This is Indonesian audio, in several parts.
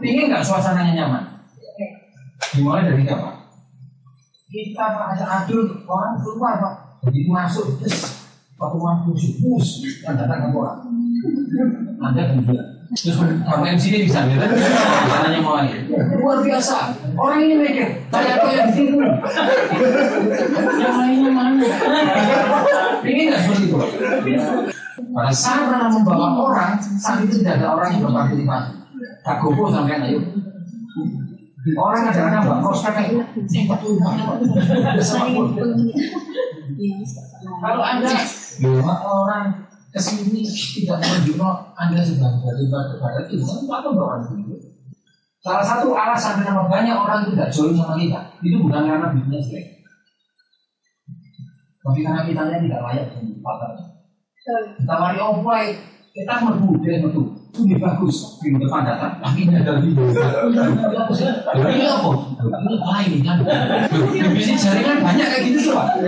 Ingin nggak suasananya nyaman? Dimulai dari apa? Kita Pak ada adul orang keluar Pak, begitu masuk terus waktu masuk bus dan datang ke orang. Anda kemudian terus kalau MC ini bisa ya, suasananya mulai luar biasa. Orang ini mikir saya tuh yang di situ, yang lainnya mana? Ingin nggak seperti itu? Pada saat pernah membawa orang, saat itu tidak ada orang yang berpartisipasi. Tak gopo sampai ayo. Orang kadang-kadang mbak prospeknya kalau Anda bawa orang ke sini tidak menunjukkan Anda sebagai kepada itu, apa orang itu? Salah satu alasan kenapa banyak orang itu tidak join sama kita, itu bukan karena bisnis jelek, tapi karena kitanya tidak layak dengan partnernya. Kita mari offline, kita menuduh lebih bagus di depan datang, tapi ini ada video. Ini apa? Ini lain kan? Bisnis jaringan banyak kayak gitu tuh Pak.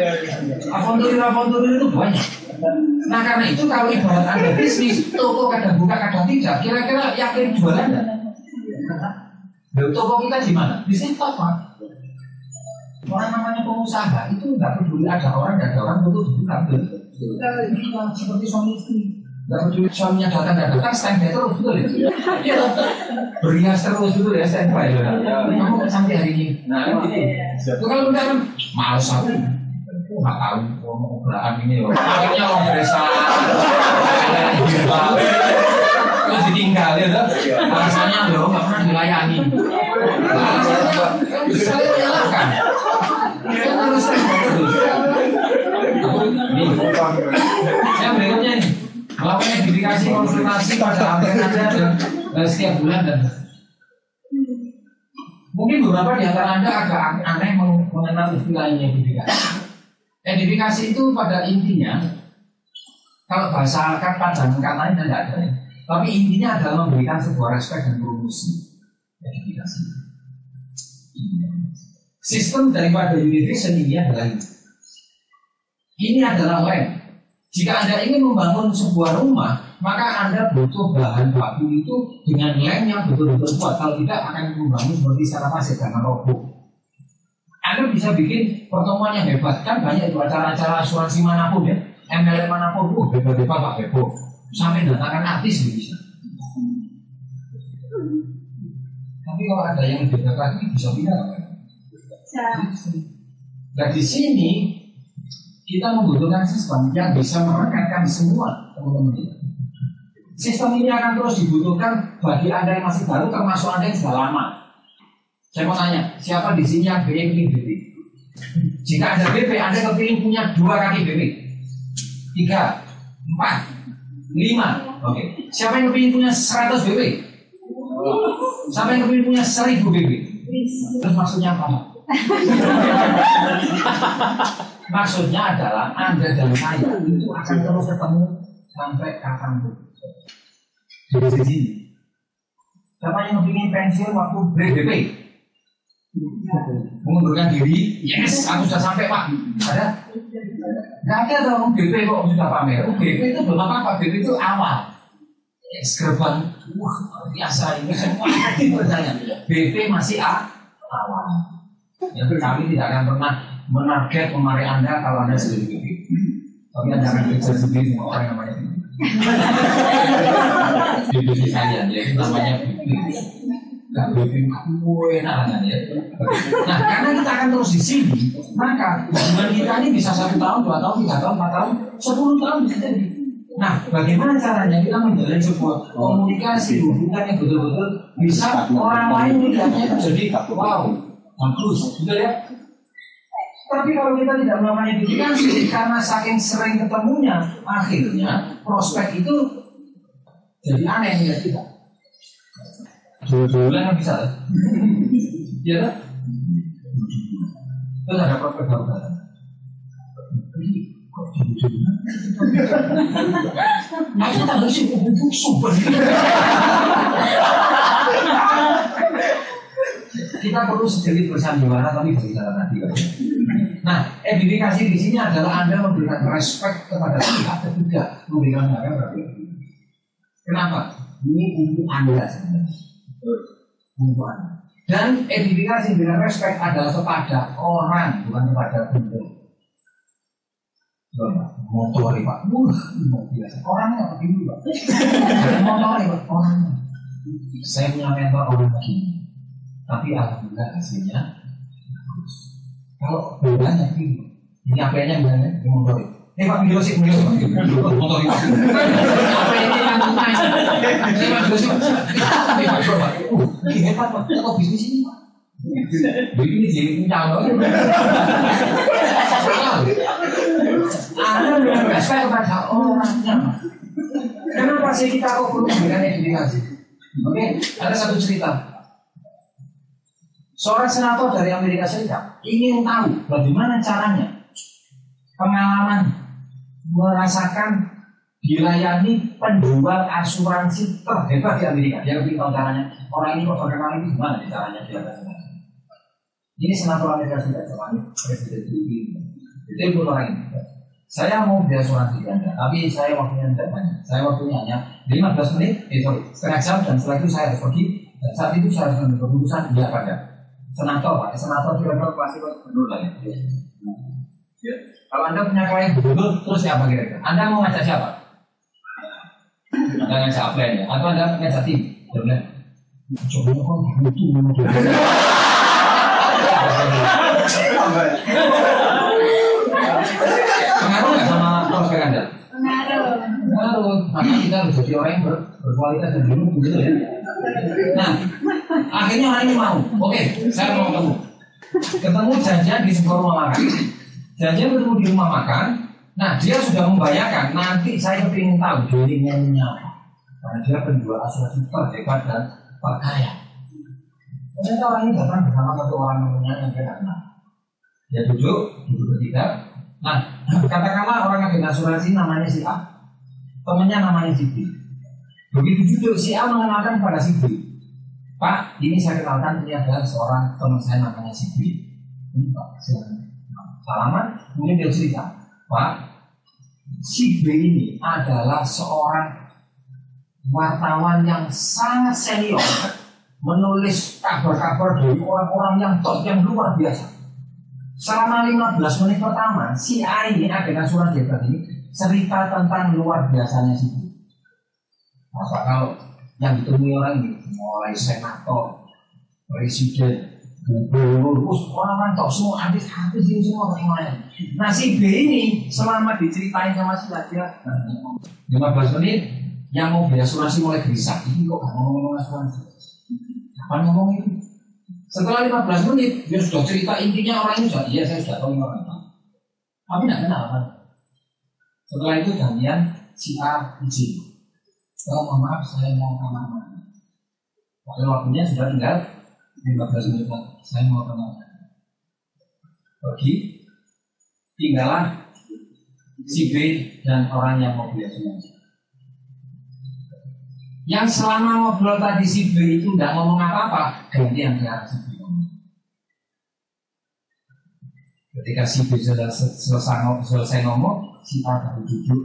Aponturir itu banyak. Nah karena itu kalau ibarat Anda bisnis, toko kadang buka kadang tidak, kira-kira yakin jualan nggak? Toko kita di mana? Di situ Pak. Orang namanya pengusaha itu nggak peduli ada orang dan ada orang butuh bukan betul. Seperti suami istri. Nggak peduli suaminya datang standby terus betul ya? Iya berias terus betul ya standby ya. Kamu sampai hari ini. Nah itu kalau udah kan males aku nggak tahu mau belahan ini loh. Akhirnya orang desa terus ditinggal ya tuh. Alasannya loh nggak pernah dilayani. Bisa dilakukan. Kita harus terus. Yang berikutnya nih. Melakukan edifikasi konsultasi pada antenanya dan setiap bulan dan mungkin beberapa di antara Anda agak aneh mengenal istilah ini edifikasi. Edifikasi itu pada intinya kalau bahasa katanya tidak ada ya. Tapi intinya adalah memberikan sebuah respect dan promosi. Edifikasi. Sistem daripada unification ini adalah ini. Ini adalah lem. Jika Anda ingin membangun sebuah rumah, maka Anda butuh bahan baku itu dengan lem yang betul-betul kuat. Kalau tidak akan membangun seperti secara pasif karena roboh. Anda bisa bikin pertemuan yang hebat. Kan banyak itu acara-acara asuransi manapun ya. MLM manapun, hebat-hebat Pak Bebo. Sampai datangkan artis bisa. Tapi kalau ada yang lebih hebat lagi bisa pindah. Nah di sini kita membutuhkan sistem yang bisa merekatkan semua teman-teman kita. Sistem ini akan terus dibutuhkan bagi Anda yang masih baru, termasuk Anda yang sudah lama. Saya mau tanya, siapa di sini yang ingin BP? Jika ada BP, Anda kepingin punya 2 kaki BP, 3, 4, 5. Oke. Siapa yang kepingin punya 100 BP? Siapa yang kepingin punya 1000 BP? Terus maksudnya apa? Maksudnya adalah Anda dan saya itu akan terus ketemu sampai kapanpun. Jadi di sini, siapa yang ingin pensiun waktu break BP? Mengundurkan diri, yes, aku sudah sampai Pak. Ada? Nggak ada dong BP kok sudah pamer. BP itu belum apa-apa, BP itu awal. Yes, gerbang, wah biasa ini semua bertanya. BP masih awal. Ya, kami tidak akan pernah menarget memari Anda kalau Anda sudah di BP. Tapi Anda akan kerja sendiri sama orang yang namanya BP sekalian ya, itu namanya BP. Gak BP enak ya. Nah, karena kita akan terus di sini, maka hubungan kita ini bisa 1 tahun, 2 tahun, 3 tahun, 4 tahun, 10 tahun bisa jadi. Nah, bagaimana caranya kita menjalin sebuah komunikasi hubungan yang betul-betul bisa orang lain melihatnya itu jadi wow, bagus, betul ya? Tapi kalau kita tidak melakukan edifikasi karena saking sering ketemunya, akhirnya prospek itu jadi aneh ya kita. Bulan kan bisa, ya kan? Terus ada prospek baru datang. Aku tak harus hubung super. Kita perlu sedikit bersandiwara tapi berbicara tadi. Nah, edifikasi di sini adalah Anda memberikan respect kepada pihak ketiga, memberikan harga berbeda. Kenapa? Ini untuk Anda sebenarnya. Bukan. Dan edifikasi dengan respect adalah kepada orang, bukan kepada benda. Motor Pak, biasa. Orangnya apa dulu Pak? Motor Pak, orangnya. Saya punya mentor orang begini, tapi alhamdulillah hasilnya. Kalau bedanya ini apa-nya bedanya di motor. Pak video sih motor Pak. Apa ini yang tunai? Saya Pak video sih. Pak coba. Ini hebat Pak. Kok bisnis ini Pak? Begini jadi punya loh. Anda dengan respect kepada orangnya. Kenapa sih kita kok perlu memberikan edifikasi? Oke, ada satu cerita. Seorang senator dari Amerika Serikat ingin tahu bagaimana caranya pengalaman merasakan dilayani penjual asuransi terhebat di Amerika. Dia lebih tahu caranya. Orang ini kok terkenal ini gimana caranya dia lakukan. Ini senator Amerika Serikat sama presiden itu. Itu orang ini. Saya mau beli asuransi Anda, tapi saya waktunya tidak banyak. Saya waktunya hanya 15 menit, setengah jam, dan setelah itu saya harus pergi. Dan saat itu saya harus mengambil keputusan dia pada senator Pak. Senator di level klasik gubernur lah ya. Kalau Anda punya klien gubernur, terus siapa kira-kira? Anda mau ngajak siapa? Anda ngajak apa ya? Atau Anda ngajak tim? Coba kok butuh pengaruh nggak sama prospek Anda? Pengaruh. Maka kita harus jadi orang yang berkualitas dan berilmu gitu ya. Nah, akhirnya orang ini mau. Oke, saya mau ketemu janjian di sebuah rumah makan. Janjian ketemu di rumah makan. Nah, dia sudah membayangkan nanti saya ingin tahu jaringannya apa. Karena dia penjual asuransi terhebat dan terkaya. Ternyata orang ini datang bersama satu orang yang dia kenal. Dia duduk bertiga. Nah, katakanlah orang agen asuransi namanya si A, temannya namanya si B. Begitu duduk, si A mengenalkan kepada si B, Pak, ini saya kenalkan, ini adalah seorang teman saya namanya si B. Ini Pak, salaman, kemudian dia cerita, Pak, si B ini adalah seorang wartawan yang sangat senior, menulis kabar-kabar dari orang-orang yang top, yang luar biasa. Selama 15 menit pertama, si A ini agen asuransi ini cerita tentang luar biasanya si B. Masa kalau yang ditemui orang ini mulai senator, presiden, gubernur, orang-orang top semua habis ini semua orang. Nah si B ini selama diceritain sama si A, dia 15 menit yang mau beli asuransi mulai gelisah. Ini kok gak ngomong asuransi? Kapan ngomong itu? Setelah 15 menit dia sudah cerita intinya orang ini sudah. Iya saya sudah tahu orang itu. Tapi tidak kenal kan? Setelah itu janjian si A izin. Oh maaf saya mau kamar mandi. Padahal waktunya sudah tinggal 15 menit lagi. Saya mau kamar mandi. Pergi, tinggallah si B dan orang yang mau beli asuransi. Yang selama ngobrol tadi si B itu tidak ngomong apa-apa, gantian ke si B ngomong. Ketika si B selesai ngomong, si A baru duduk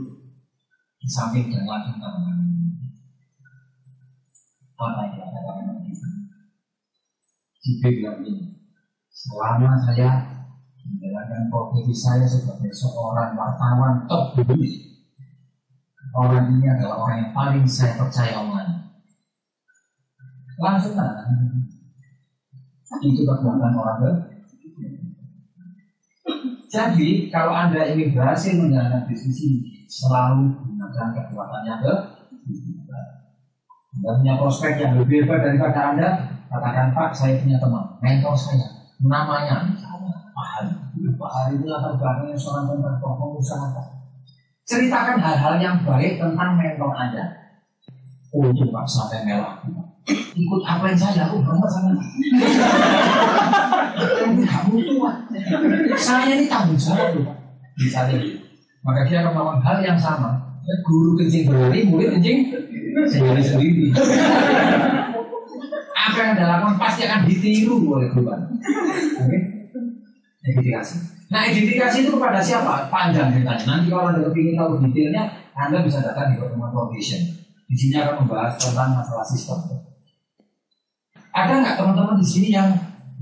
di samping dan langsung tangan. Apa yang dikatakan itu? Si B bilang ini, selama saya menjalankan profesi saya sebagai seorang wartawan top dunia, orang ini adalah orang yang paling saya percaya omongannya. Langsung kan? Itu kekuatan orang ber. Jadi kalau Anda ingin berhasil menjalankan bisnis ini, selalu gunakan kekuatannya ke. Anda punya prospek yang lebih hebat daripada Anda, katakan Pak, saya punya teman, mentor saya, namanya Pak Hari. Pak Hari itu latar belakangnya seorang pengusaha. Ceritakan hal-hal yang baik tentang mentor Anda. Oh itu Pak sampai merah. Ikut apa yang saya aku banget sama. Kamu kamu tua. Saya ini tanggung jawab loh Pak. Misalnya, maka dia akan melakukan hal yang sama. Guru kencing berlari, murid kencing sendiri. Apa yang Anda lakukan pasti akan ditiru oleh guru. Oke? Edifikasi. Nah, edifikasi itu kepada siapa? Panjang ceritanya. Nanti kalau Anda ingin tahu detailnya, Anda bisa datang di pertemuan foundation. Di sini akan membahas tentang masalah sistem. Ada nggak teman-teman di sini yang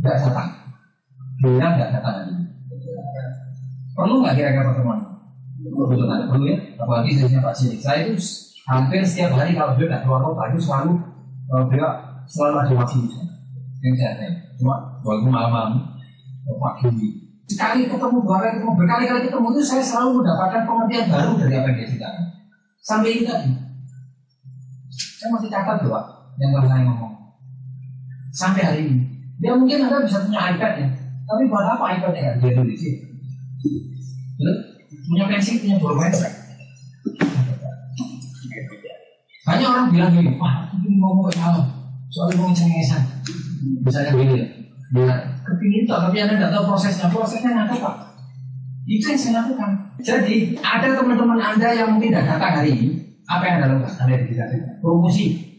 nggak datang? Bilang nggak datang lagi. Perlu nggak kira-kira pertemuan? Perlu ya. Apalagi saya Pak Cik. Saya itu hampir setiap hari kalau beliau nggak keluar kota itu beliau selalu ada waktu yang saya tanya. Cuma walaupun malam-malam pagi sekali ketemu, dua kali ketemu, berkali-kali ketemu itu saya selalu mendapatkan pengertian baru dari apa yang dia ceritakan. Sampai ini tadi, saya masih catat doa yang telah saya ngomong. Sampai hari ini, dia mungkin Anda bisa punya iPad ya, tapi buat apa iPad-nya kan dia tulis sih? Punya pensil, punya pulpen. Banyak orang bilang gini, wah ini ngomong ke salah, soalnya ngomong cengengesan. Misalnya gini ya, dia kepingin itu, tapi Anda tidak tahu prosesnya nggak tahu Pak. Itu yang saya lakukan. Jadi ada teman-teman Anda yang mungkin tidak datang hari ini, apa yang Anda lakukan? Anda dikasih promosi.